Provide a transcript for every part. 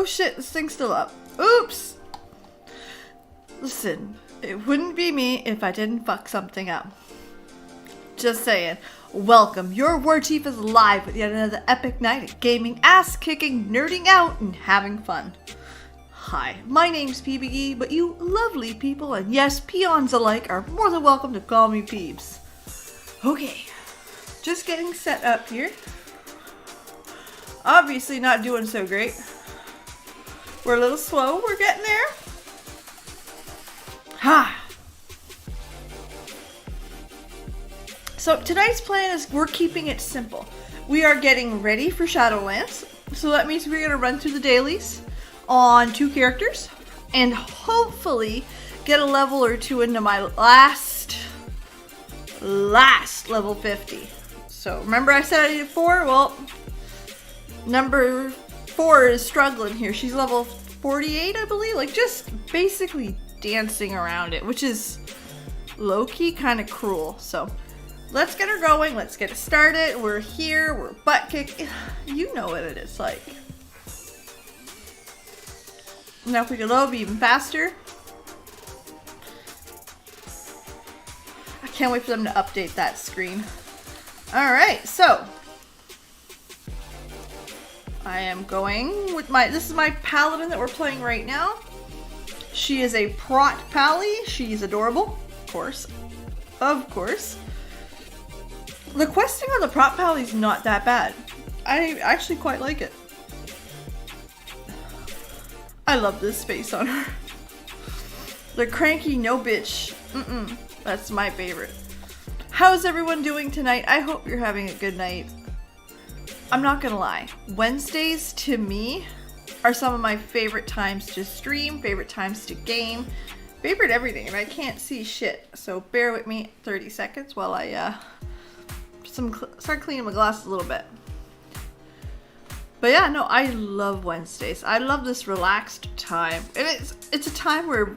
Oh shit, this thing's still up. Oops! Listen, it wouldn't be me if I didn't fuck something up. Just saying. Welcome, your war chief is live with yet another epic night of gaming, ass-kicking, nerding out, and having fun. Hi, my name's PBE, but you lovely people, and yes, peons alike, are more than welcome to call me Peebs. Okay, just getting set up here. Obviously not doing so great. We're a little slow, we're getting there. Ha! So tonight's plan is we're keeping it simple. We are getting ready for Shadowlands, so that means we're gonna run through the dailies on 2 characters and hopefully get a level or 2 into my last level 50. So remember I said I needed 4? Well, number 4 is struggling here. She's level 48, I believe, like just basically dancing around it, which is low-key kind of cruel. So let's get her going. Let's get it started. We're here. We're butt kick. You know what it is like. Now if we could load, be even faster. I can't wait for them to update that screen. Alright, so I am going with this is my paladin that we're playing right now. She is a prot pally. She's adorable. Of course. Of course. The questing on the prot pally is not that bad. I actually quite like it. I love this face on her. The cranky no bitch. That's my favorite. How's everyone doing tonight? I hope you're having a good night. I'm not gonna lie. Wednesdays to me are some of my favorite times to stream, favorite times to game, favorite everything, and I can't see shit. So bear with me 30 seconds while I start cleaning my glasses a little bit. But yeah, no, I love Wednesdays. I love this relaxed time. And it's a time where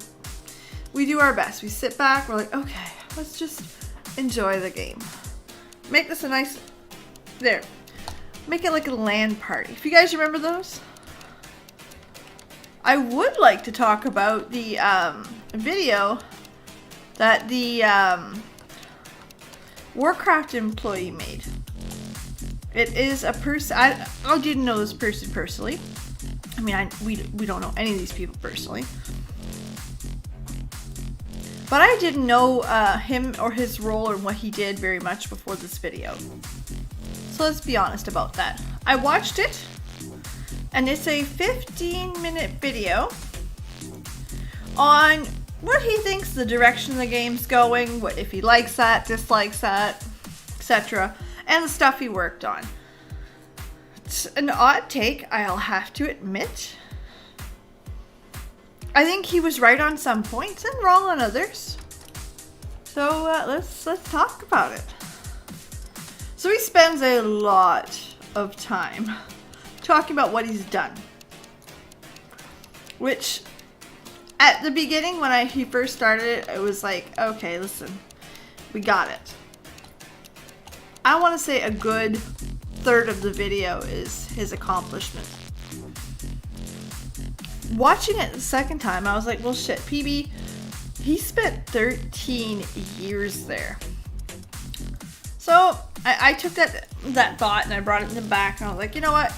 we do our best. We sit back, we're like, okay, let's just enjoy the game. Make this a nice, there. Make it like a LAN party. If you guys remember those. I would like to talk about the video that the WARCRAFT employee made. It is a person, I didn't know this person personally. I mean, we don't know any of these people personally. But I didn't know him or his role or what he did very much before this video. So let's be honest about that. I watched it, and it's a 15-minute video on what he thinks the direction the game's going, what if he likes that, dislikes that, etc., and the stuff he worked on. It's an odd take, I'll have to admit. I think he was right on some points and wrong on others. So let's talk about it. So he spends a lot of time talking about what he's done. Which, at the beginning when he first started it, it was like, okay, listen, we got it. I want to say a good third of the video is his accomplishment. Watching it the second time, I was like, well shit, PB, he spent 13 years there. So I took that thought and I brought it in the back, and I was like, you know what?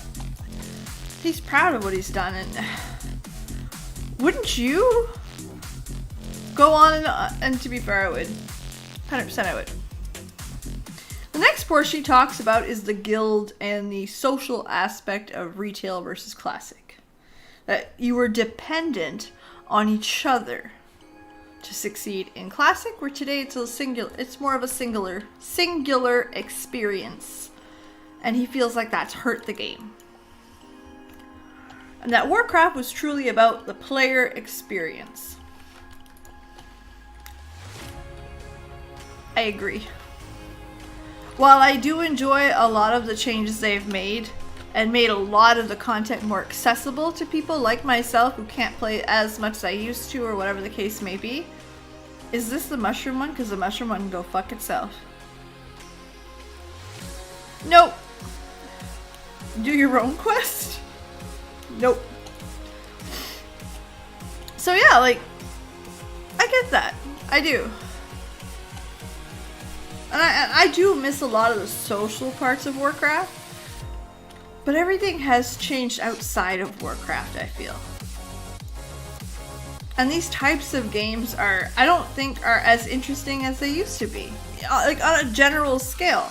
He's proud of what he's done, and wouldn't you? Go on and to be fair, I would. 100% I would. The next portion he talks about is the guild and the social aspect of retail versus classic. That you were dependent on each other to succeed in classic, where today it's more of a singular experience. And he feels like that's hurt the game. And that WARCRAFT was truly about the player experience. I agree. While I do enjoy a lot of the changes they've made, and made a lot of the content more accessible to people like myself who can't play as much as I used to, or whatever the case may be. Is this the mushroom one? Because the mushroom one can go fuck itself. Nope. Do your own quest? Nope. So yeah, like, I get that. I do. And I do miss a lot of the social parts of Warcraft. But everything has changed outside of Warcraft, I feel. And these types of games I don't think are as interesting as they used to be. Like, on a general scale.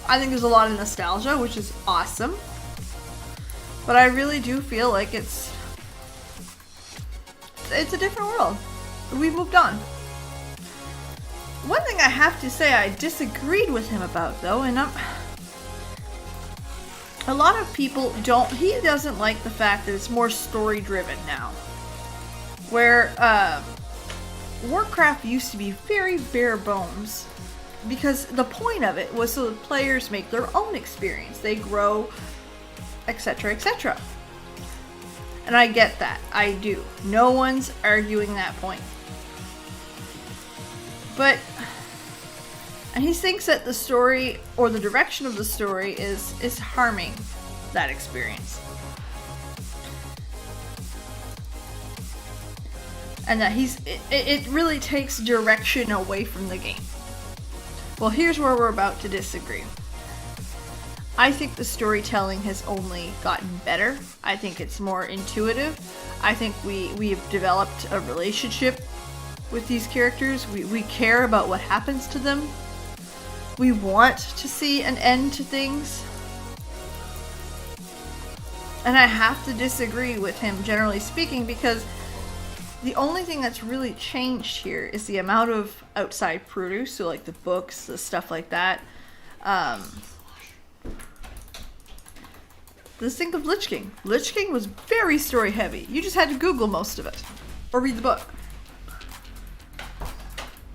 I think there's a lot of nostalgia, which is awesome. But I really do feel like it's a different world. We've moved on. One thing I have to say I disagreed with him about, though, and a lot of people he doesn't like the fact that it's more story driven now. Where Warcraft used to be very bare bones, because the point of it was so the players make their own experience. They grow, etc., etc. And I get that. I do. No one's arguing that point. And he thinks that the story, or the direction of the story, is harming that experience. And that it really takes direction away from the game. Well, here's where we're about to disagree. I think the storytelling has only gotten better. I think it's more intuitive. I think we have developed a relationship with these characters. We care about what happens to them. We want to see an end to things. And I have to disagree with him, generally speaking, because the only thing that's really changed here is the amount of outside produce, so like the books, the stuff like that. Let's think of Lich King. Lich King was very story heavy. You just had to Google most of it. Or read the book.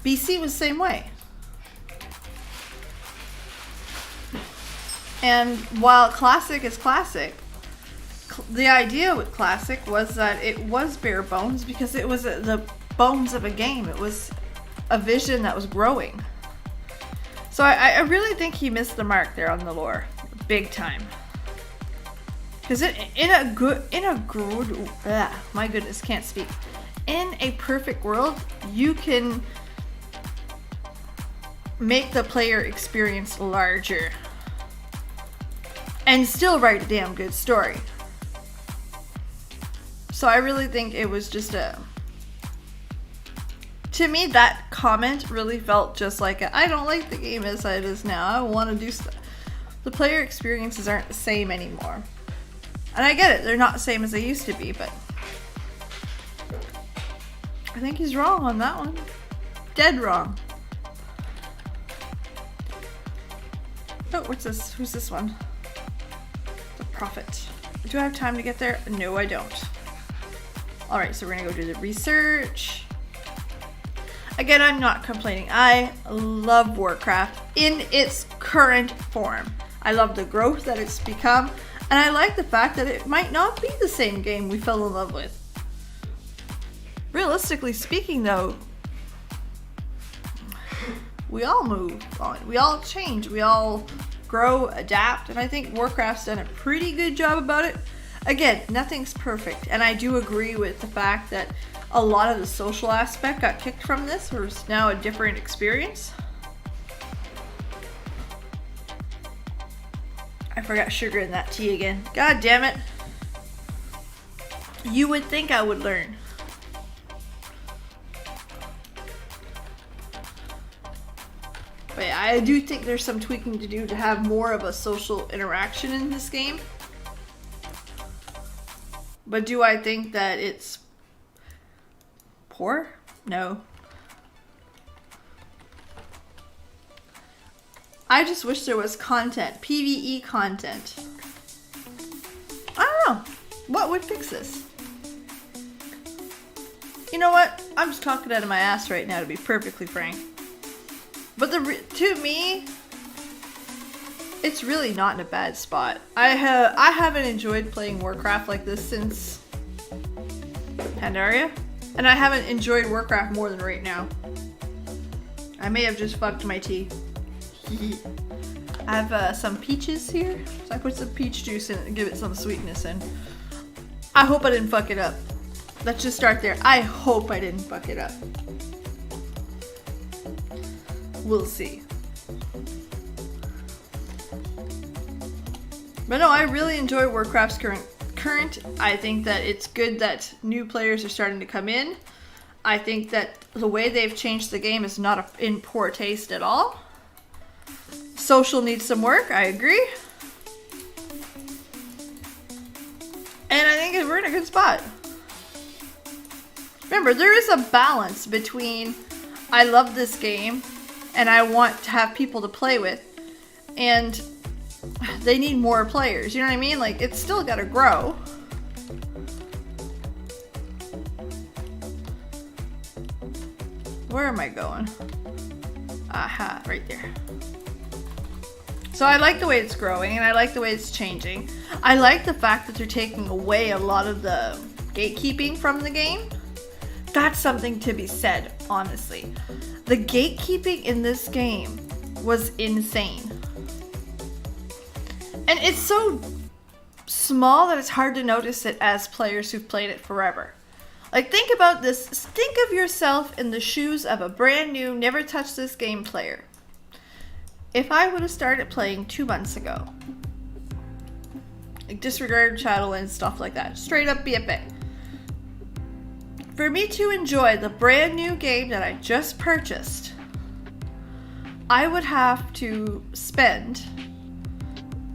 BC was the same way. And while Classic is Classic, the idea with Classic was that it was bare bones because it was the bones of a game. It was a vision that was growing. So I really think he missed the mark there on the lore. Big time. Because my goodness, can't speak. In a perfect world, you can make the player experience larger and still write a damn good story. So I really think it was just to me, that comment really felt just like I don't like the game as it is now. I want to do stuff. The player experiences aren't the same anymore. And I get it, they're not the same as they used to be, but I think he's wrong on that one. Dead wrong. Oh, what's this? Who's this one? The Prophet. Do I have time to get there? No, I don't. Alright, so we're gonna go do the research. Again, I'm not complaining. I love Warcraft in its current form. I love the growth that it's become, and I like the fact that it might not be the same game we fell in love with. Realistically speaking, though, we all move on. We all change. We all grow, adapt, and I think Warcraft's done a pretty good job about it. Again, nothing's perfect, and I do agree with the fact that a lot of the social aspect got kicked from this, where it's now a different experience. I forgot sugar in that tea again. God damn it. You would think I would learn. But yeah, I do think there's some tweaking to do to have more of a social interaction in this game. But do I think that it's poor? No. I just wish there was content, PvE content. I don't know. What would fix this? You know what? I'm just talking out of my ass right now, to be perfectly frank. But to me, it's really not in a bad spot. I haven't enjoyed playing Warcraft like this since Pandaria, and I haven't enjoyed Warcraft more than right now. I may have just fucked my tea. I have some peaches here, so I put some peach juice in it and give it some sweetness in. I hope I didn't fuck it up. Let's just start there. I hope I didn't fuck it up. We'll see. But no, I really enjoy Warcraft's current. I think that it's good that new players are starting to come in. I think that the way they've changed the game is not in poor taste at all. Social needs some work, I agree. And I think we're in a good spot. Remember, there is a balance between I love this game and I want to have people to play with, and they need more players. You know what I mean? Like, it's still gotta grow. Where am I going? Aha, right there. So I like the way it's growing, and I like the way it's changing. I like the fact that they're taking away a lot of the gatekeeping from the game. That's something to be said, honestly. The gatekeeping in this game was insane. And it's so small that it's hard to notice it as players who've played it forever. Like, think about this. Think of yourself in the shoes of a brand new, never touched this game player. If I would have started playing 2 months ago, like disregard Shadowlands, stuff like that, straight up BFA. For me to enjoy the brand new game that I just purchased, I would have to spend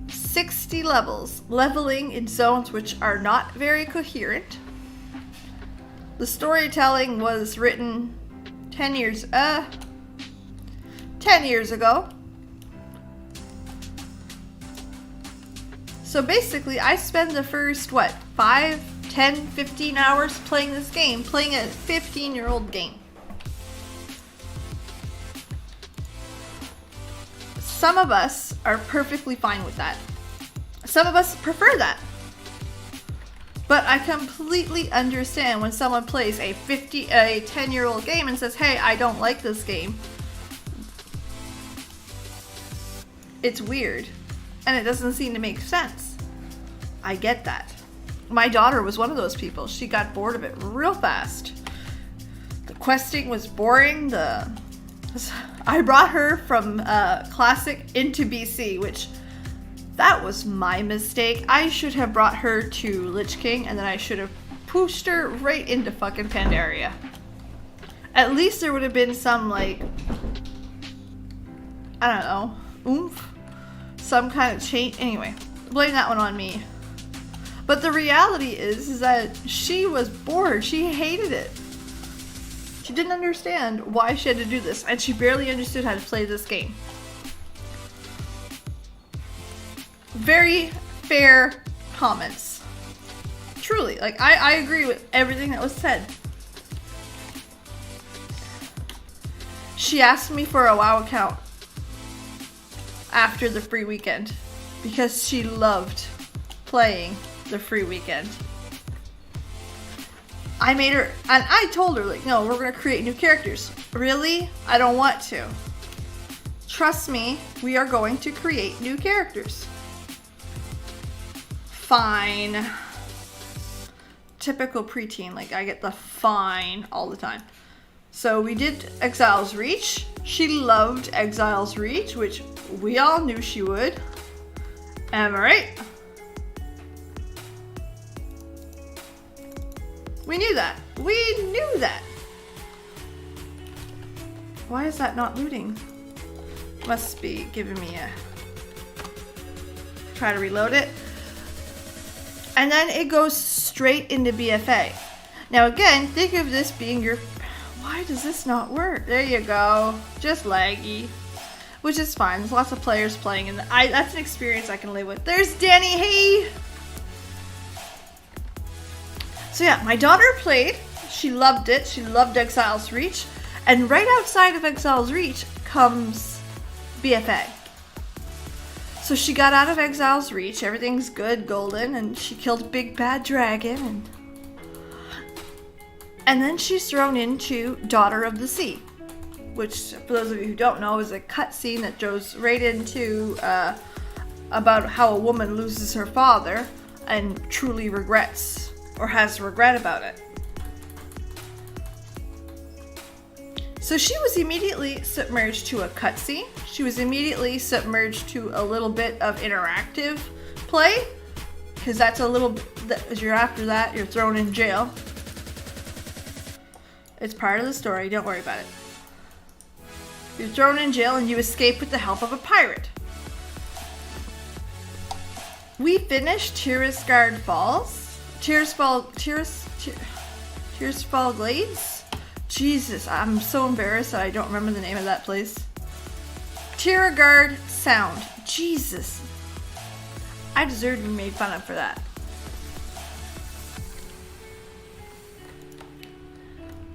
60 levels leveling in zones which are not very coherent. The storytelling was written 10 years ago. So basically, I spend the first, 5, 10, 15 hours playing this game, playing a 15-year-old game. Some of us are perfectly fine with that. Some of us prefer that. But I completely understand when someone plays a 10-year-old game and says, hey, I don't like this game. It's weird. And it doesn't seem to make sense. I get that. My daughter was one of those people. She got bored of it real fast. The questing was boring. I brought her from Classic into BC, which that was my mistake. I should have brought her to Lich King, and then I should have pushed her right into fucking Pandaria. At least there would have been some, like, I don't know, oomph. Some kind of change. Anyway, blame that one on me. But the reality is that she was bored. She hated it. She didn't understand why she had to do this, and she barely understood how to play this game. Very fair comments. Truly, like, I agree with everything that was said. She asked me for a WoW account after the free weekend because she loved playing the free weekend. I made her, and I told her, like, no, we're gonna create new characters. Really? I don't want to. Trust me, we are going to create new characters. Fine. Typical preteen, like, I get the fine all the time. So we did Exile's Reach. She loved Exile's Reach, which we all knew she would. Am I right? We knew that. We knew that. Why is that not looting? Must be giving me a... Try to reload it. And then it goes straight into BFA. Now again, think of this being your... Why does this not work? There you go. Just laggy. Which is fine. There's lots of players playing, and that's an experience I can live with. There's Danny, hey! So yeah, my daughter played. She loved it. She loved Exile's Reach. And right outside of Exile's Reach comes BFA. So she got out of Exile's Reach. Everything's good, golden, and she killed Big Bad Dragon. And then she's thrown into Daughter of the Sea, which, for those of you who don't know, is a cutscene that goes right into about how a woman loses her father and truly regrets, or has regret about it. So she was immediately submerged to a cutscene. She was immediately submerged to a little bit of interactive play. Because that's a little, as you're after that, you're thrown in jail. It's part of the story, don't worry about it. You're thrown in jail and you escape with the help of a pirate. We finished Tirisgard Falls. Tirisfall Glades? Jesus, I'm so embarrassed that I don't remember the name of that place. Tiragard Sound. Jesus. I deserve to be made fun of for that.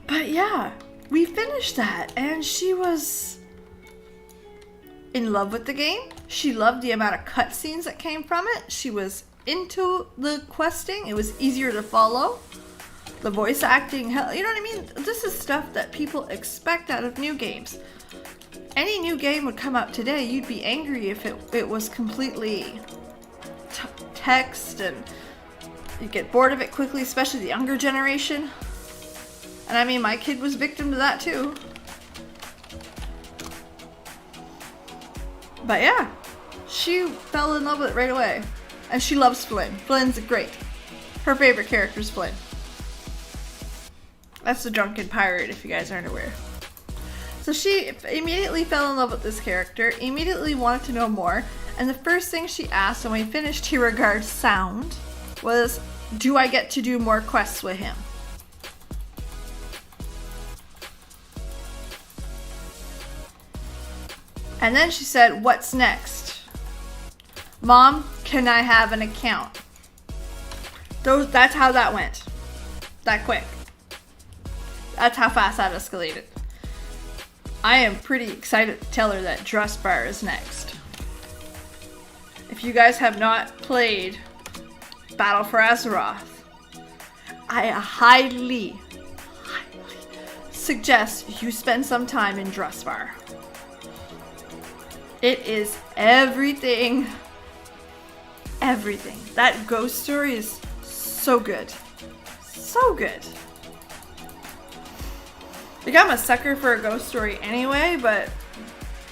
But yeah, we finished that and she was in love with the game. She loved the amount of cutscenes that came from it. She was into the questing. It was easier to follow. The voice acting, you know what I mean? This is stuff that people expect out of new games. Any new game would come out today, you'd be angry if it was completely text, and you'd get bored of it quickly, especially the younger generation. And I mean, my kid was victim to that too. But yeah, she fell in love with it right away. And she loves Flynn. Flynn's great. Her favorite character is Flynn. That's the Drunken Pirate, if you guys aren't aware. So she immediately fell in love with this character, immediately wanted to know more, and the first thing she asked when we finished Tiragard Sound was, do I get to do more quests with him? And then she said, what's next? Mom, can I have an account? That's how that went. That quick. That's how fast that escalated. I am pretty excited to tell her that Drustbar is next. If you guys have not played Battle for Azeroth, I highly suggest you spend some time in Drustbar. It is everything. Everything. That ghost story is so good. So good. Like, I'm a sucker for a ghost story anyway, but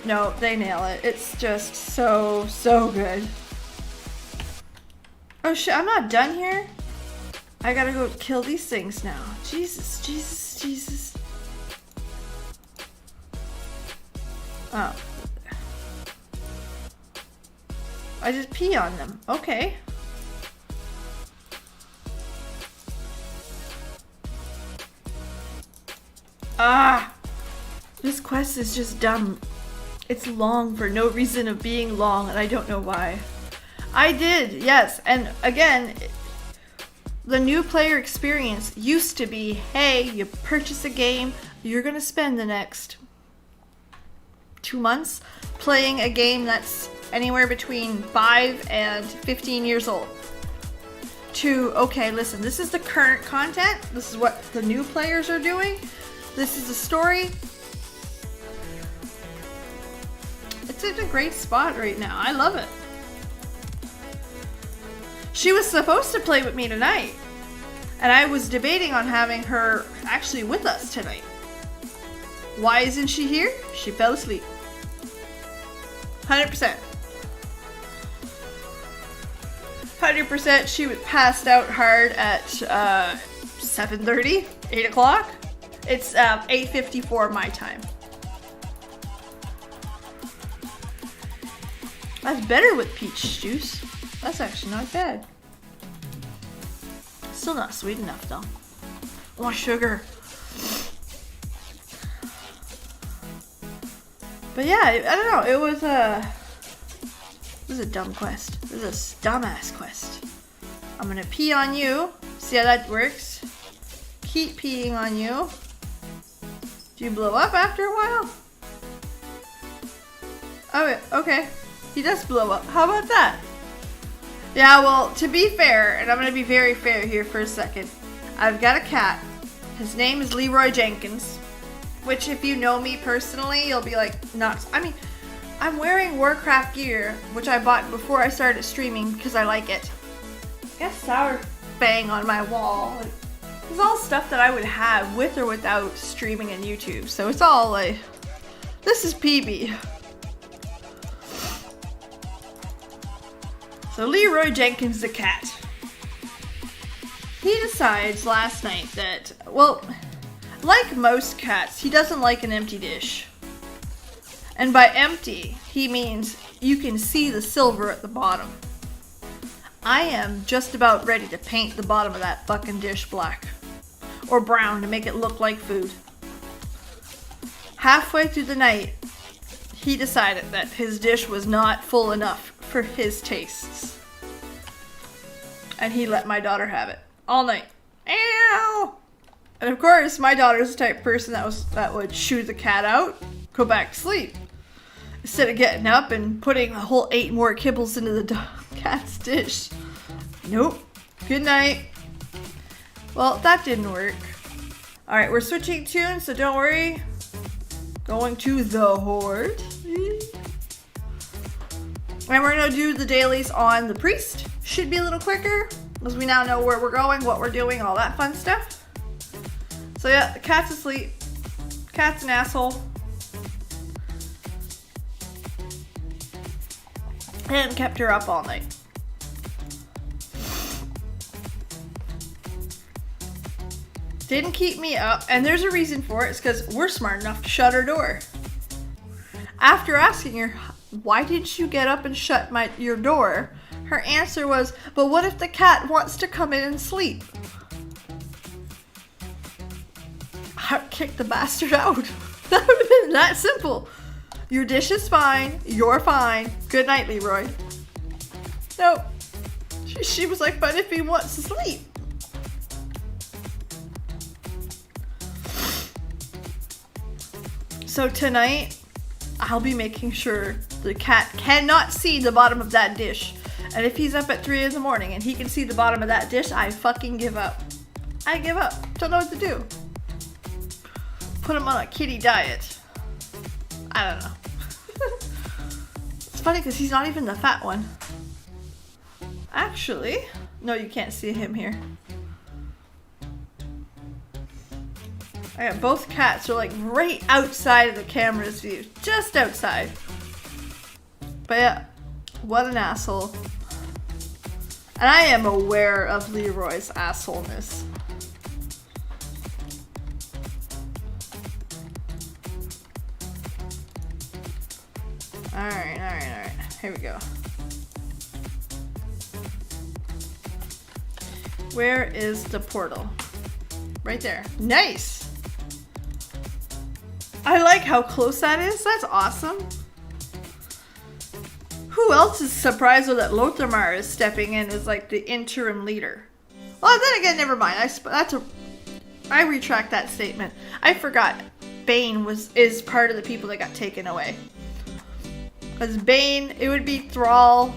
no, they nail it. It's just so good. Oh shit, I'm not done here? I gotta go kill these things now. Jesus. Oh. I just pee on them. Okay. Ah! This quest is just dumb. It's long for no reason of being long, and I don't know why. I did, yes. And again, the new player experience used to be, hey, you purchase a game, you're gonna spend the next 2 months playing a game that's anywhere between 5 and 15 years old. To, okay, listen, this is the current content, this is what the new players are doing, this is the story. It's in a great spot right now. I love it. She was supposed to play with me tonight, and I was debating on having her actually with us tonight. Why isn't she here? She fell asleep. 100%. 100% she was passed out hard at 7:30, 8 o'clock. It's 8:54 my time. That's better with peach juice. That's actually not bad. Still not sweet enough though. More sugar. But yeah, I don't know. It was a dumb quest. This is a dumbass quest. I'm gonna pee on you. See how that works? Keep peeing on you. Do you blow up after a while? Oh, okay. He does blow up. How about that? Yeah, well, to be fair, and I'm going to be very fair here for a second, I've got a cat. His name is Leroy Jenkins, which if you know me personally, you'll be like, nuts. I mean, I'm wearing WARCRAFT gear, which I bought before I started streaming because I like it. I got Sour Fang on my wall. It's all stuff that I would have with or without streaming and YouTube. So it's all like, this is PB. So Leroy Jenkins the cat. He decides last night that, well, like most cats, he doesn't like an empty dish. And by empty, he means you can see the silver at the bottom. I am just about ready to paint the bottom of that fucking dish black. Or brown to make it look like food. Halfway through the night, he decided that his dish was not full enough for his tastes. And he let my daughter have it. All night. Ow! And of course, my daughter's the type of person that would shoo the cat out, go back to sleep. Instead of getting up and putting a whole 8 more kibbles into the cat's dish. Nope. Good night. Well, that didn't work. Alright, we're switching tunes, so don't worry. Going to the Horde. And we're going to do the dailies on the Priest. Should be a little quicker, because we now know where we're going, what we're doing, and all that fun stuff. So yeah, the cat's asleep. Cat's an asshole. And kept her up all night. Didn't keep me up, and there's a reason for it. It's because we're smart enough to shut her door. After asking her, why didn't you get up and shut your door? Her answer was, but what if the cat wants to come in and sleep? I kicked the bastard out. That would have been that simple. Your dish is fine. You're fine. Good night, Leroy. Nope. She was like, but if he wants to sleep. So tonight, I'll be making sure the cat cannot see the bottom of that dish. And if he's up at 3 in the morning and he can see the bottom of that dish, I fucking give up. I give up. Don't know what to do. Put him on a kitty diet. I don't know. It's funny because he's not even the fat one. Actually, no, you can't see him here. I got both cats are like right outside of the camera's view. Just outside. But yeah, what an asshole. And I am aware of Leroy's assholeness. Alright. Here we go. Where is the portal? Right there. Nice! I like how close that is. That's awesome. Who else is surprised though that Lothamar is stepping in as like the interim leader? Well, then again, never mind. I retract that statement. I forgot Bane is part of the people that got taken away. Because Bane, it would be Thrall,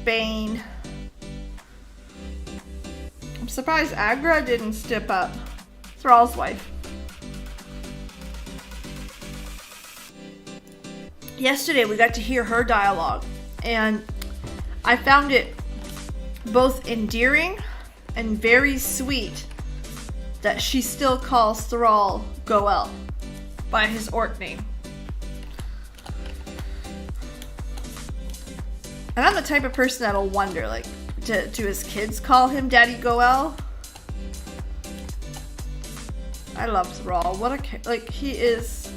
Bane. I'm surprised Agra didn't step up. Thrall's wife. Yesterday we got to hear her dialogue, and I found it both endearing and very sweet that she still calls Thrall Goel by his orc name. And I'm the type of person that'll wonder, like, do his kids call him Daddy Goel? I love Thrall. What a, like, he is...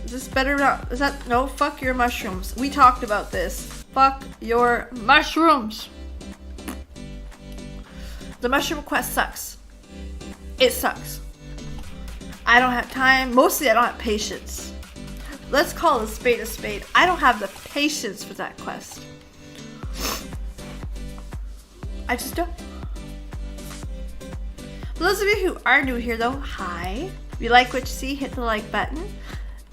Is this better not? Is that, no, fuck your mushrooms. We talked about this. Fuck your mushrooms. The mushroom quest sucks. It sucks. I don't have time. Mostly I don't have patience. Let's call a spade a spade. I don't have the patience for that quest. I just don't. For those of you who are new here though, hi. If you like what you see, hit the like button.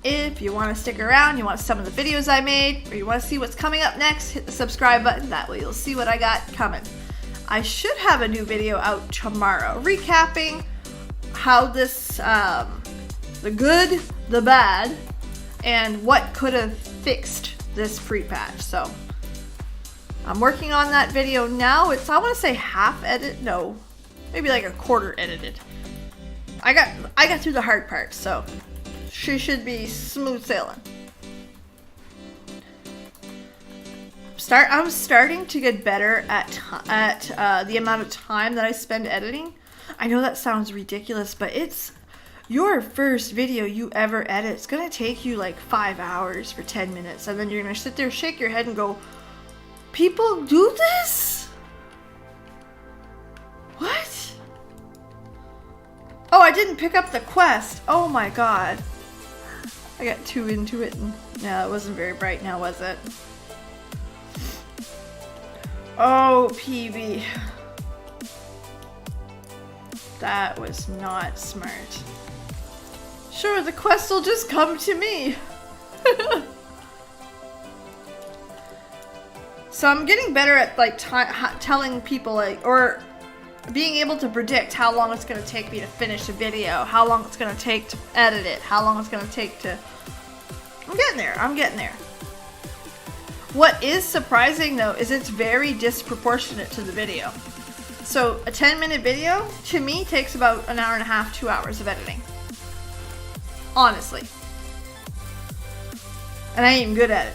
If you want to stick around, you want some of the videos I made, or you want to see what's coming up next, hit the subscribe button. That way you'll see what I got coming. I should have a new video out tomorrow, recapping how this, the good, the bad, and what could have fixed this pre-patch. So I'm working on that video now. It's, I want to say half edit, no, maybe like a quarter edited. I got through the hard part, so she should be smooth sailing. I'm starting to get better at the amount of time that I spend editing. I know that sounds ridiculous, but it's your first video you ever edit. It's gonna take you like 5 hours for 10 minutes, and then you're gonna sit there, shake your head, and go, "People do this? What? Oh, I didn't pick up the quest. Oh my god." I got too into it, and no, it wasn't very bright now, was it? Oh, PB. That was not smart. Sure, the quest will just come to me. So I'm getting better at like telling people, like, or being able to predict how long it's going to take me to finish a video, how long it's going to take to edit it, how long it's going to take to... I'm getting there. I'm getting there. What is surprising though is it's very disproportionate to the video. So a 10-minute video to me takes about an hour and a half, 2 hours of editing. Honestly. And I ain't even good at it.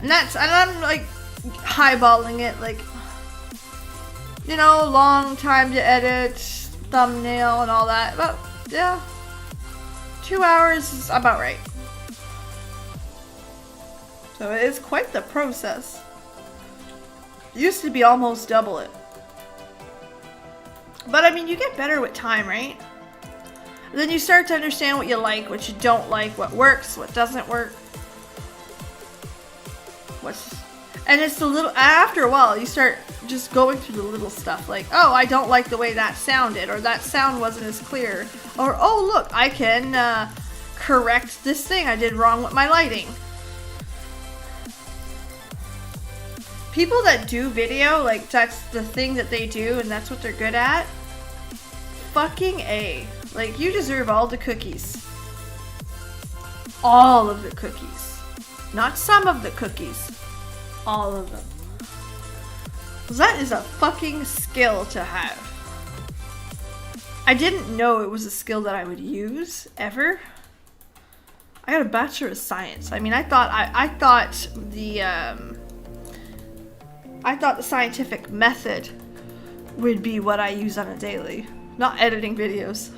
And I'm like highballing it, like, you know, long time to edit, thumbnail and all that. But yeah, 2 hours is about right. So it is quite the process. It used to be almost double it. But I mean, you get better with time, right? And then you start to understand what you like, what you don't like, what works, what doesn't work. And it's the little, after a while, you start just going through the little stuff, like, oh, I don't like the way that sounded, or that sound wasn't as clear, or oh, look, I can correct this thing I did wrong with my lighting. People that do video, like, that's the thing that they do, and that's what they're good at, fucking A. Like, you deserve all the cookies. All of the cookies. Not some of the cookies. All of them. That is a fucking skill to have. I didn't know it was a skill that I would use, ever. I got a Bachelor of Science. I mean, I thought the scientific method would be what I use on a daily. Not editing videos.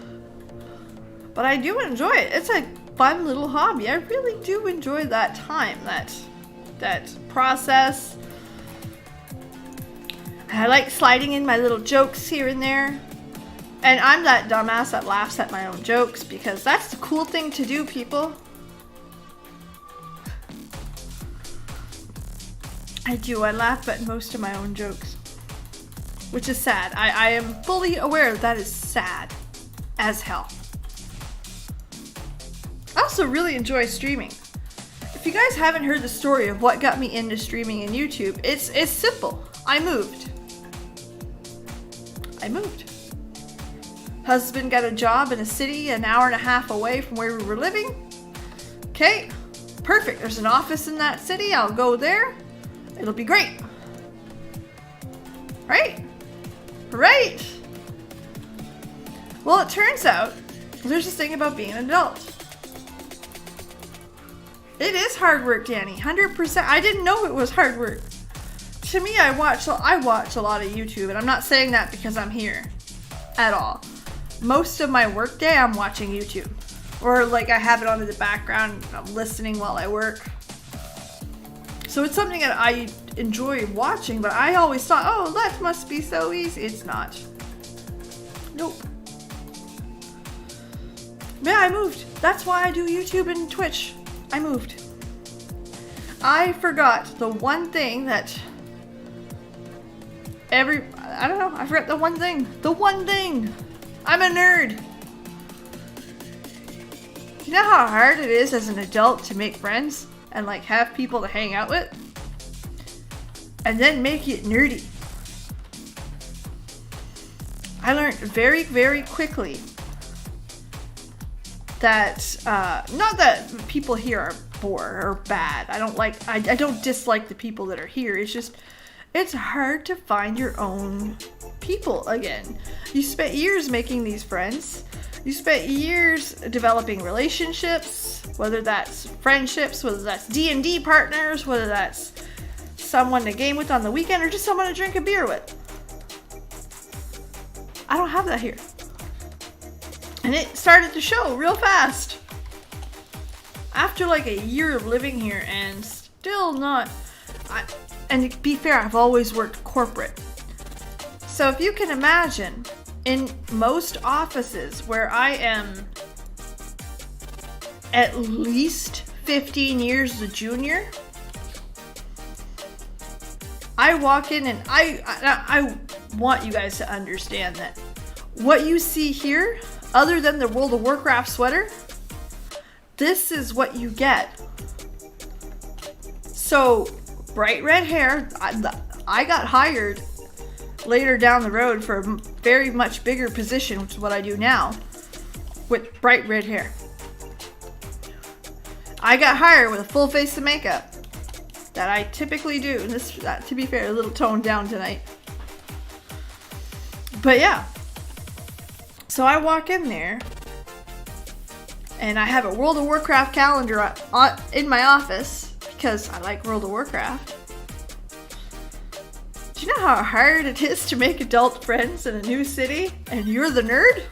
But I do enjoy it. It's a fun little hobby. I really do enjoy that time, that process. I like sliding in my little jokes here and there. And I'm that dumbass that laughs at my own jokes, because that's the cool thing to do, people. I do. I laugh at most of my own jokes. Which is sad. I am fully aware that is sad as hell. I also really enjoy streaming. If you guys haven't heard the story of what got me into streaming and YouTube, it's simple. I moved. Husband got a job in a city an hour and a half away from where we were living. Okay, perfect. There's an office in that city. I'll go there. It'll be great. Right? Right. Well, it turns out there's this thing about being an adult. It is hard work, Danny. 100%. I didn't know it was hard work. To me, I watch a lot of YouTube, and I'm not saying that because I'm here at all. Most of my work day, I'm watching YouTube. Or like I have it on in the background, I'm listening while I work. So it's something that I enjoy watching, but I always thought, oh, that must be so easy. It's not. Nope. Yeah, I moved. That's why I do YouTube and Twitch. I moved. I forgot the one thing that I forgot the one thing. The one thing. I'm a nerd. You know how hard it is as an adult to make friends and like have people to hang out with? And then make it nerdy. I learned very, very quickly that, not that people here are poor or bad. I don't dislike the people that are here. It's just, it's hard to find your own people again. You spent years making these friends. You spent years developing relationships, whether that's friendships, whether that's D&D partners, whether that's someone to game with on the weekend, or just someone to drink a beer with. I don't have that here. And it started to show real fast. After like a year of living here and still not... and to be fair, I've always worked corporate. So if you can imagine, in most offices where I am at least 15 years the junior, I walk in and I want you guys to understand that what you see here, other than the World of Warcraft sweater, this is what you get. So, bright red hair. I got hired later down the road for a very much bigger position, which is what I do now, with bright red hair. I got hired with a full face of makeup that I typically do. And this, to be fair, a little toned down tonight. But yeah. So I walk in there and I have a World of Warcraft calendar in my office because I like World of Warcraft. Do you know how hard it is to make adult friends in a new city and you're the nerd?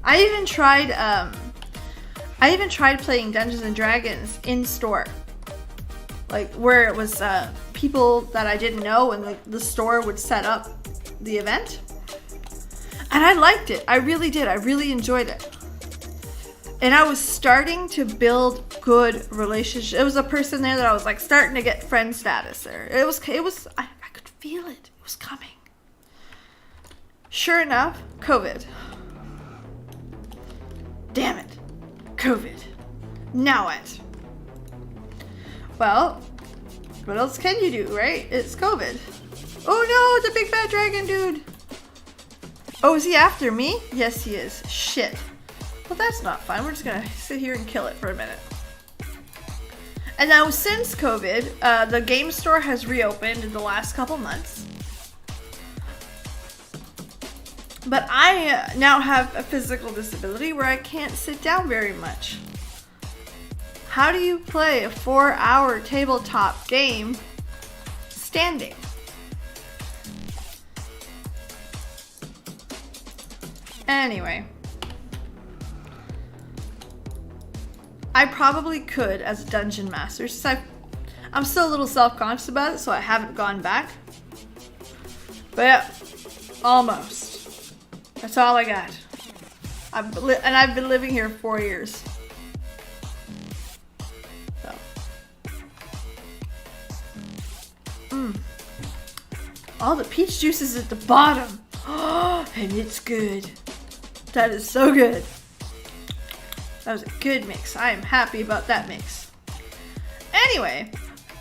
I even tried playing Dungeons and Dragons in store, like where it was people that I didn't know, and the store would set up the event. And I liked it. I really did. I really enjoyed it. And I was starting to build good relationships. It was a person there that I was like starting to get friend status there. I could feel it. It was coming. Sure enough, COVID. Damn it. COVID. Now what? Well, what else can you do, right? It's COVID. Oh no, it's a big fat dragon dude. Oh, is he after me? Yes, he is. Shit. Well, that's not fun. We're just gonna sit here and kill it for a minute. And now, since COVID, the game store has reopened in the last couple months. But I now have a physical disability where I can't sit down very much. How do you play a 4-hour tabletop game standing? Anyway, I probably could as a dungeon master, since I'm still a little self-conscious about it, so I haven't gone back. But yeah, almost. That's all I got. And I've been living here 4 years. So. All the peach juice is at the bottom. And it's good. That is so good. That was a good mix. I am happy about that mix. Anyway,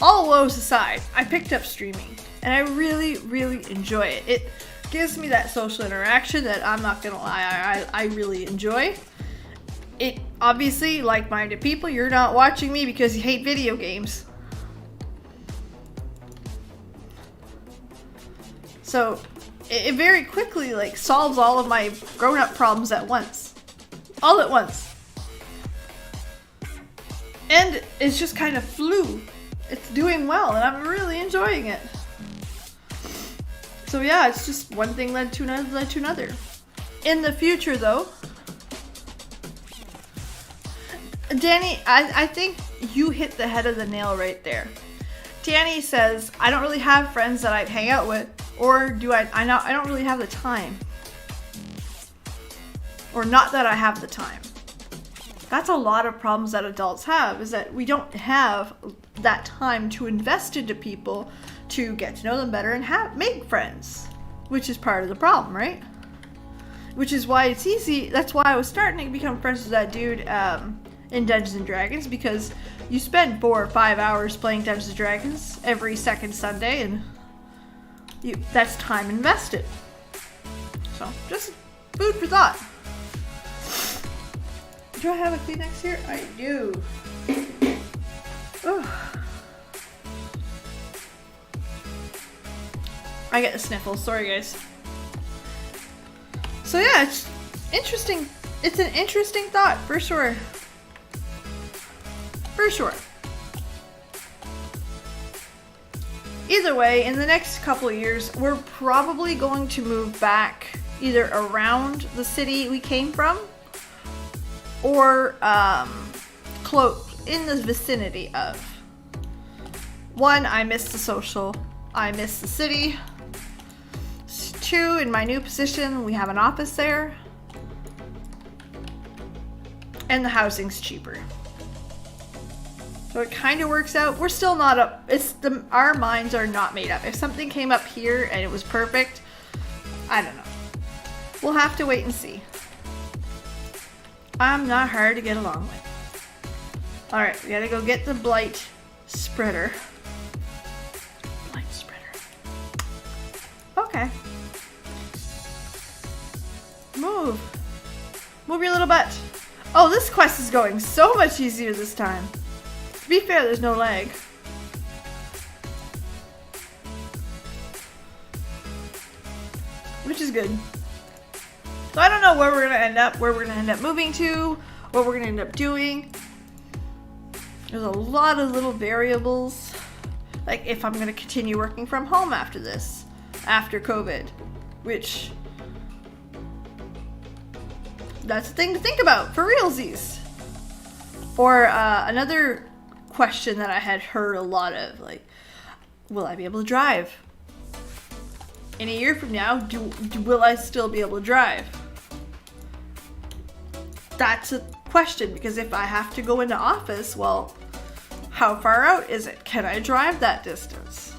all woes aside, I picked up streaming. And I really, really enjoy it. It gives me that social interaction that, I'm not gonna lie, I really enjoy. It obviously, like-minded people, you're not watching me because you hate video games. So it very quickly solves all of my grown-up problems at once. All at once. And it's just kind of flew. It's doing well and I'm really enjoying it. So yeah, it's just one thing led to another. In the future though, Danny, I think you hit the head of the nail right there. Danny says, I don't really have friends that I'd hang out with, or I don't really have the time. Or not that I have the time. That's a lot of problems that adults have, is that we don't have that time to invest into people to get to know them better and make friends, which is part of the problem, right? Which is why it's easy. That's why I was starting to become friends with that dude in Dungeons and Dragons, because you spend 4 or 5 hours playing Dungeons and Dragons every second Sunday, and that's time invested. So just food for thought. Do I have a Kleenex here? I do. Ugh. I get the sniffles. Sorry, guys. So yeah, it's interesting. It's an interesting thought, for sure. For sure. Either way, in the next couple of years, we're probably going to move back either around the city we came from or close in the vicinity of. One, I miss the social. I miss the city. Two, in my new position, we have an office there. And the housing's cheaper. So it kind of works out. We're still not up. Our minds are not made up. If something came up here and it was perfect, I don't know. We'll have to wait and see. I'm not hard to get along with. Alright, we gotta go get the blight spreader. Blight spreader. Okay. Move. Move your little butt. Oh, this quest is going so much easier this time. To be fair, there's no lag. Which is good. So I don't know where we're gonna end up moving to, what we're gonna end up doing. There's a lot of little variables. Like if I'm gonna continue working from home after this, after COVID, which that's a thing to think about for realsies. Or another question that I had heard a lot of, like, will I be able to drive? In a year from now, will I still be able to drive? That's a question, because if I have to go into office, well, how far out is it? Can I drive that distance?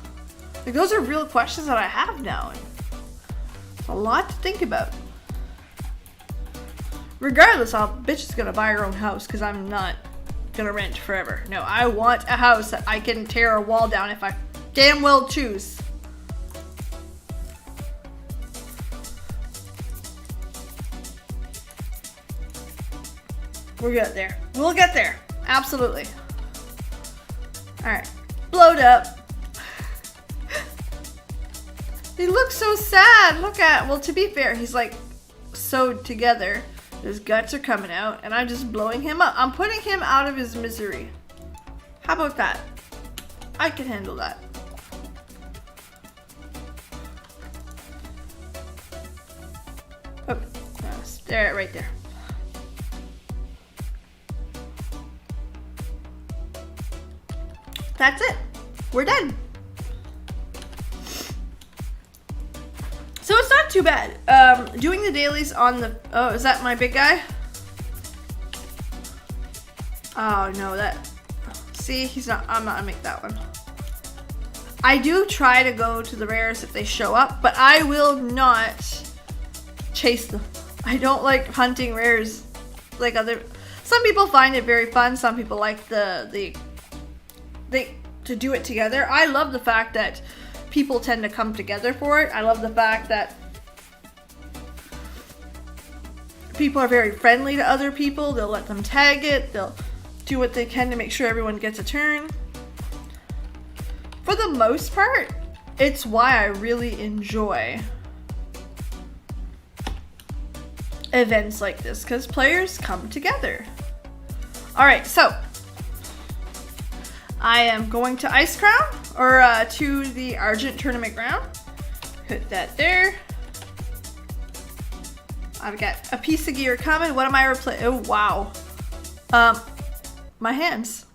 Like, those are real questions that I have now. And a lot to think about. Regardless, bitch is gonna buy her own house, because I'm not gonna rent forever. No, I want a house that I can tear a wall down if I damn well choose. We'll get there. We'll get there. Absolutely. Alright. Blowed up. He looks so sad. Look at, well, to be fair, he's like sewed together. His guts are coming out, and I'm just blowing him up. I'm putting him out of his misery. How about that? I can handle that. Oh, there, right there. That's it. We're done. So it's not too bad. Doing the dailies on the... Oh, is that my big guy? Oh, no, that... See, he's not... I'm not gonna make that one. I do try to go to the rares if they show up, but I will not chase them. I don't like hunting rares like other... Some people find it very fun. Some people like to do it together. I love the fact that people tend to come together for it. I love the fact that people are very friendly to other people. They'll let them tag it. They'll do what they can to make sure everyone gets a turn. For the most part, it's why I really enjoy events like this, because players come together. Alright, so I am going to Ice Crown, or to the Argent Tournament Ground. Put that there. I've got a piece of gear coming. What am I replacing? Oh, wow. My hands.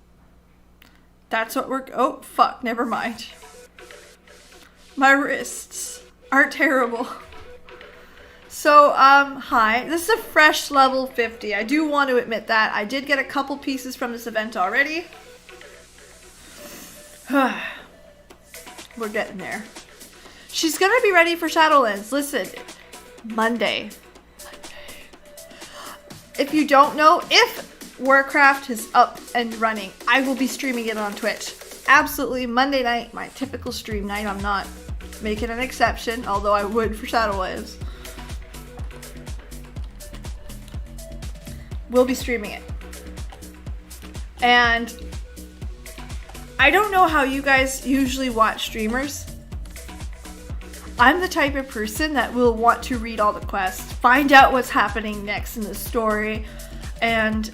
That's what we're... Oh, fuck. Never mind. My wrists are terrible. So, hi. This is a fresh level 50. I do want to admit that. I did get a couple pieces from this event already. We're getting there. She's gonna be ready for Shadowlands. Listen, Monday. If you don't know, if WARCRAFT is up and running, I will be streaming it on Twitch. Absolutely, Monday night, my typical stream night. I'm not making an exception, although I would for Shadowlands. we'll be streaming it. And I don't know how you guys usually watch streamers. I'm the type of person that will want to read all the quests, find out what's happening next in the story, and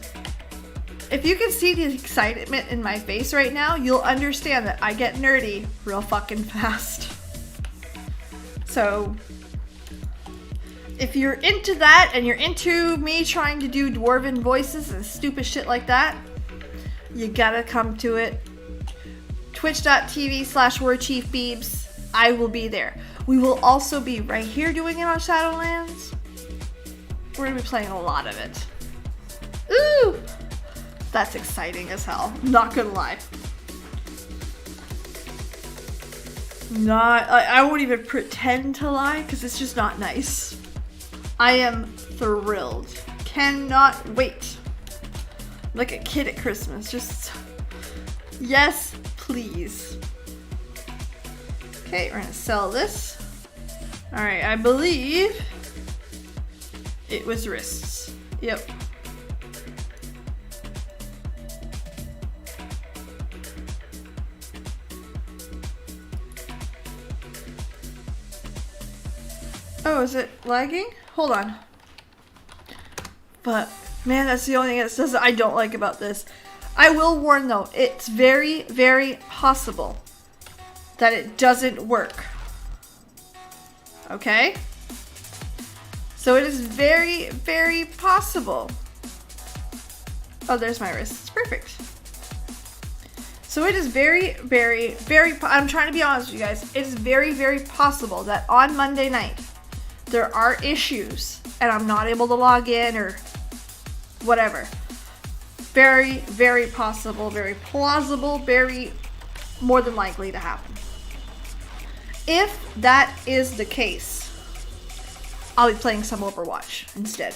if you can see the excitement in my face right now, you'll understand that I get nerdy real fucking fast. So if you're into that and you're into me trying to do dwarven voices and stupid shit like that, you gotta come to it. Twitch.tv/WarChiefBeebs. I will be there. We will also be right here doing it on Shadowlands. We're gonna be playing a lot of it. Ooh! That's exciting as hell. Not gonna lie. I won't even pretend to lie because it's just not nice. I am thrilled. Cannot wait. Like a kid at Christmas. Just, yes, please. Okay, we're gonna sell this. All right, I believe it was wrists. Yep. Oh, is it lagging? Hold on. But man, that's the only thing I don't like about this. I will warn though, it's very, very possible that it doesn't work. Okay? So it is very, very possible. Oh, there's my wrist. It's perfect. So it is very, very, very, I'm trying to be honest with you guys. It is very, very possible that on Monday night, there are issues and I'm not able to log in or whatever. Very, very possible, very plausible, very more than likely to happen. If that is the case, I'll be playing some Overwatch instead.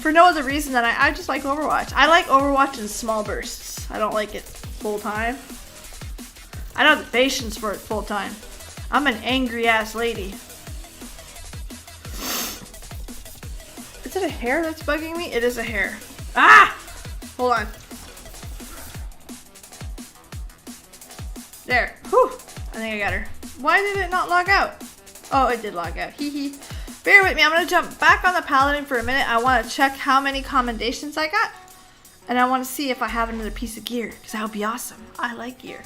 For no other reason than I just like Overwatch. I like Overwatch in small bursts. I don't like it full time. I don't have the patience for it full time. I'm an angry ass lady. Is it a hair that's bugging me? It is a hair. Ah! Hold on. There. Whew. I think I got her. Why did it not log out? Oh, it did log out. Hee hee. Bear with me. I'm going to jump back on the Paladin for a minute. I want to check how many commendations I got. And I want to see if I have another piece of gear. Because that would be awesome. I like gear.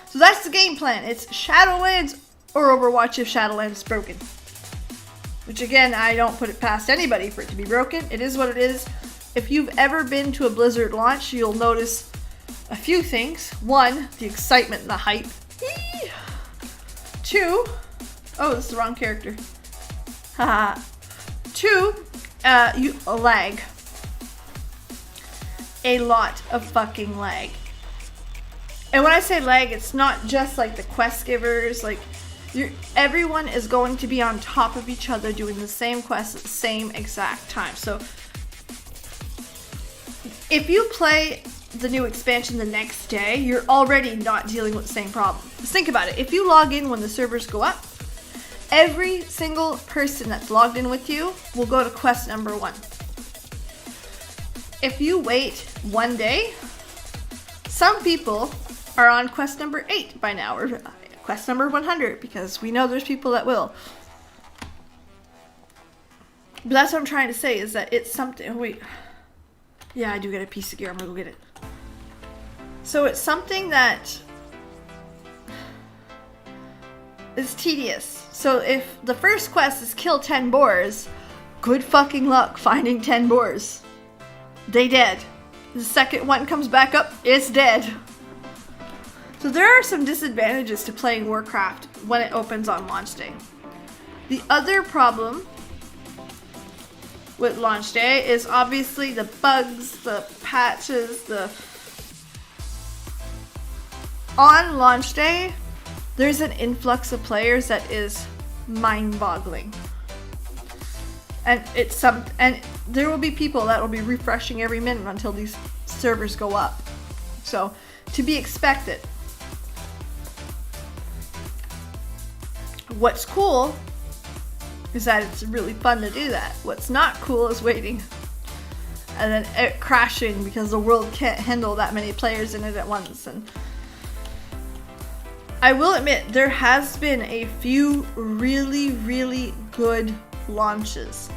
So that's the game plan. It's Shadowlands or Overwatch if Shadowlands is broken. Which again, I don't put it past anybody for it to be broken. It is what it is. If you've ever been to a Blizzard launch, you'll notice a few things. One, the excitement and the hype. Eee! Two, oh, this is the wrong character. Haha. Two, lag. A lot of fucking lag. And when I say lag, it's not just like the quest givers, like everyone is going to be on top of each other doing the same quest at the same exact time. So if you play the new expansion the next day, you're already not dealing with the same problem. Just think about it. If you log in when the servers go up, every single person that's logged in with you will go to quest number 1. If you wait one day, some people are on quest number 8 by now, or quest number 100, because we know there's people that will. But that's what I'm trying to say, is that it's something. Wait. Yeah, I do get a piece of gear. I'm gonna go get it. So it's something that is tedious. So if the first quest is kill 10 boars, good fucking luck finding 10 boars. They dead. The second one comes back up, it's dead. So there are some disadvantages to playing Warcraft when it opens on launch day. The other problem with launch day is obviously the bugs, the patches, On launch day, there's an influx of players that is mind-boggling. And there will be people that will be refreshing every minute until these servers go up. So, to be expected. What's cool is that it's really fun to do that. What's not cool is waiting and then it crashing because the world can't handle that many players in it at once. And I will admit, there has been a few really, really good launches.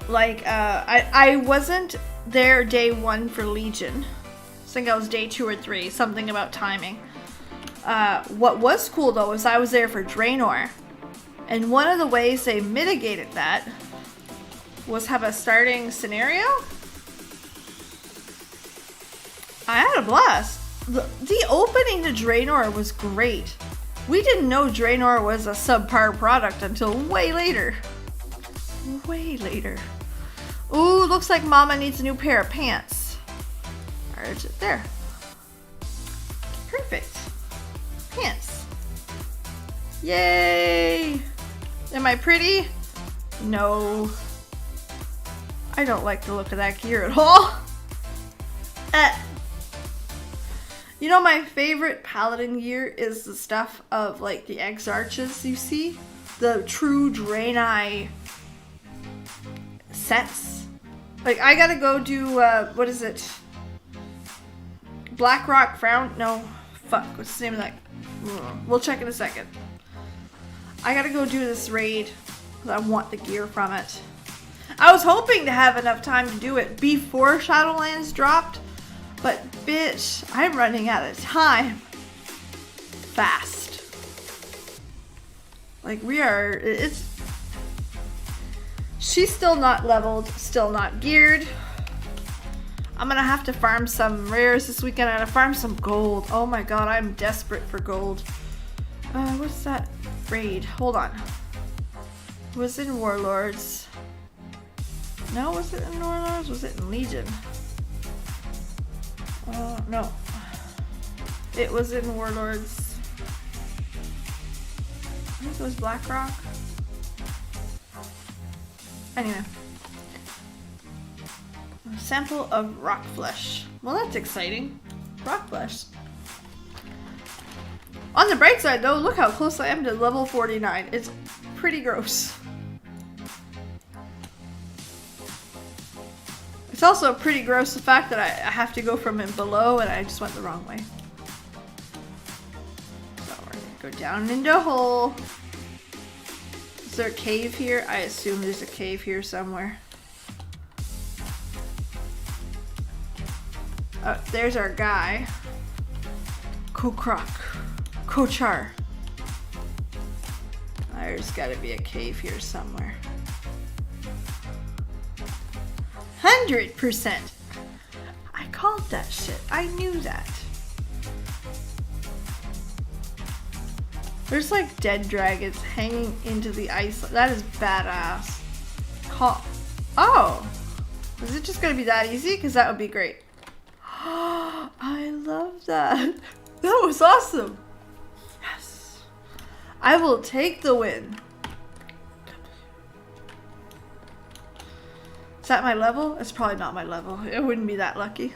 Like, I wasn't there day 1 for Legion. I think I was day 2 or 3, something about timing. What was cool though is I was there for Draenor. And one of the ways they mitigated that was have a starting scenario. I had a blast. The opening to Draenor was great. We didn't know Draenor was a subpar product until way later. Way later. Ooh, looks like Mama needs a new pair of pants. Or is it there? Perfect. Pants. Yay! Am I pretty? No. I don't like the look of that gear at all. You know, my favorite paladin gear is the stuff of like the Exarches you see. The true Draenei sets. Like, I gotta go do, what is it? Blackrock Frown? No. Fuck, what's the name of that? We'll check in a second. I gotta go do this raid because I want the gear from it. I was hoping to have enough time to do it before Shadowlands dropped, but bitch, I'm running out of time. Fast. Like, she's still not leveled, still not geared. I'm gonna have to farm some rares this weekend. I'm gonna farm some gold. Oh my god, I'm desperate for gold. What's that raid? Hold on. Was it in Warlords? No, was it in Warlords? Was it in Legion? No. It was in Warlords. I think it was Blackrock. Anyway. A sample of rock flesh. Well, that's exciting. Rock flesh. On the bright side though, look how close I am to level 49. It's pretty gross. It's also pretty gross the fact that I have to go from below and I just went the wrong way. So we're gonna go down into a hole. Is there a cave here? I assume there's a cave here somewhere. Oh, there's our guy. Kochar. There's gotta be a cave here somewhere. 100%. I called that shit. I knew that. There's like dead dragons hanging into the ice. That is badass. Oh. Is it just gonna be that easy? Because that would be great. I love that. That was awesome. Yes. I will take the win. Is that my level? It's probably not my level. It wouldn't be that lucky.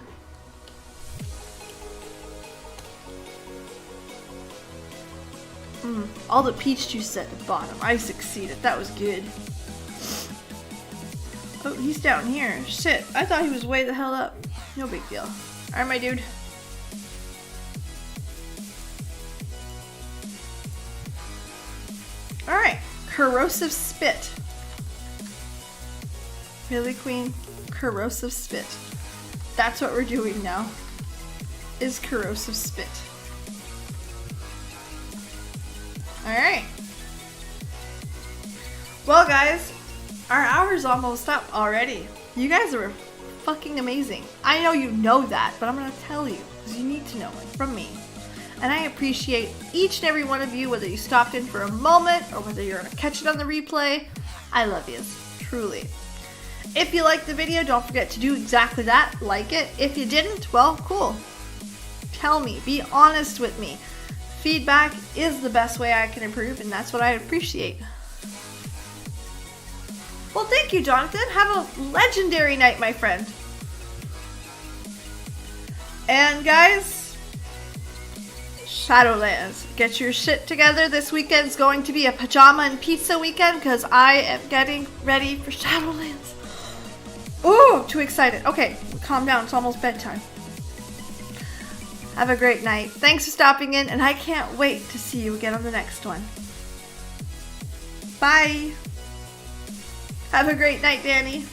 All the peach juice at the bottom. I succeeded. That was good. Oh, he's down here. Shit. I thought he was way the hell up. No big deal. Alright, my dude. Alright. Corrosive Spit. Really, Queen? Corrosive Spit. That's what we're doing now. Is Corrosive Spit. Alright. Well, guys, our hour's almost up already. You guys are fucking amazing. I know you know that, but I'm gonna tell you, because you need to know it from me. And I appreciate each and every one of you, whether you stopped in for a moment or whether you're gonna catch it on the replay. I love you, truly. If you liked the video, don't forget to do exactly that. Like it. If you didn't, well, cool. Tell me. Be honest with me. Feedback is the best way I can improve, and that's what I appreciate. Well, thank you, Jonathan. Have a legendary night, my friend. And guys, Shadowlands. Get your shit together. This weekend's going to be a pajama and pizza weekend because I am getting ready for Shadowlands. Ooh, too excited. Okay, calm down. It's almost bedtime. Have a great night. Thanks for stopping in, and I can't wait to see you again on the next one. Bye. Have a great night, Danny.